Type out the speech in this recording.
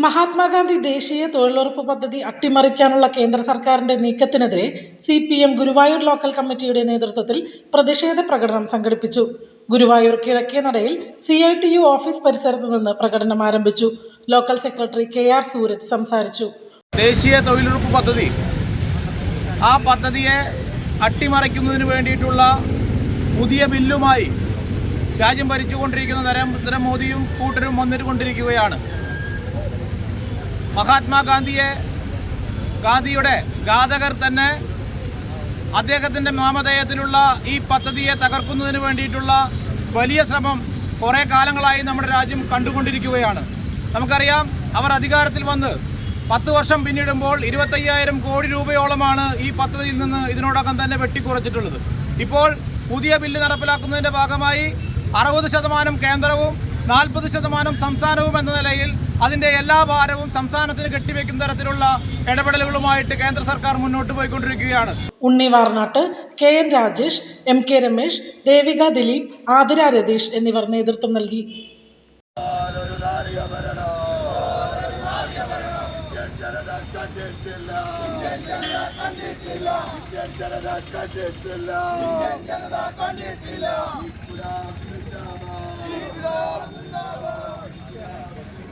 മഹാത്മാഗാന്ധി ദേശീയ തൊഴിലുറപ്പ് പദ്ധതി അട്ടിമറിക്കാനുള്ള കേന്ദ്ര സർക്കാരിന്റെ നീക്കത്തിനെതിരെ CPM ഗുരുവായൂർ ലോക്കൽ കമ്മിറ്റിയുടെ നേതൃത്വത്തിൽ പ്രതിഷേധ പ്രകടനം സംഘടിപ്പിച്ചു. ഗുരുവായൂർ കിഴക്കേനടയിൽ CITU ഓഫീസ് പരിസരത്ത് നിന്ന് പ്രകടനം ആരംഭിച്ചു. ലോക്കൽ സെക്രട്ടറി KR സൂരജ് സംസാരിച്ചു. ദേശീയ തൊഴിലുറപ്പ് പദ്ധതി ആ പദ്ധതിയെ അട്ടിമറിക്കുന്നതിന് വേണ്ടിയിട്ടുള്ള പുതിയ ബില്ലുമായി രാജ്യം ഭരിച്ചുകൊണ്ടിരിക്കുന്ന നരേന്ദ്രമോദിയും കൂട്ടരും വന്നിട്ടുകൊണ്ടിരിക്കുകയാണ്. ഗാന്ധിയുടെ ഘാതകർ തന്നെ അദ്ദേഹത്തിൻ്റെ നാമധേയത്തിലുള്ള ഈ പദ്ധതിയെ തകർക്കുന്നതിന് വേണ്ടിയിട്ടുള്ള വലിയ ശ്രമം കുറേ കാലങ്ങളായി നമ്മുടെ രാജ്യം കണ്ടുകൊണ്ടിരിക്കുകയാണ്. നമുക്കറിയാം, അവർ അധികാരത്തിൽ വന്ന് 10 വർഷം പിന്നിടുമ്പോൾ 25,000 കോടി രൂപയോളമാണ് ഈ പദ്ധതിയിൽ നിന്ന് ഇതിനോടകം തന്നെ വെട്ടിക്കുറച്ചിട്ടുള്ളത്. ഇപ്പോൾ പുതിയ ബില്ല് നടപ്പിലാക്കുന്നതിൻ്റെ ഭാഗമായി 60% കേന്ദ്രവും 40% സംസ്ഥാനവും എന്ന നിലയിൽ അതിൻ്റെ എല്ലാ ഭാരവും സംസ്ഥാനത്തിന് കെട്ടിവെക്കുന്ന തരത്തിലുള്ള ഇടപെടലുകളുമായിട്ട് കേന്ദ്ര സർക്കാർ മുന്നോട്ട് പോയിക്കൊണ്ടിരിക്കുകയാണ്. ഉണ്ണി വാർനാട്ട്, KN രാജേഷ്, MK രമേശ്, ദേവിക ദിലീപ്, ആതിര രതീഷ് എന്നിവർ നേതൃത്വം നൽകി. ജനത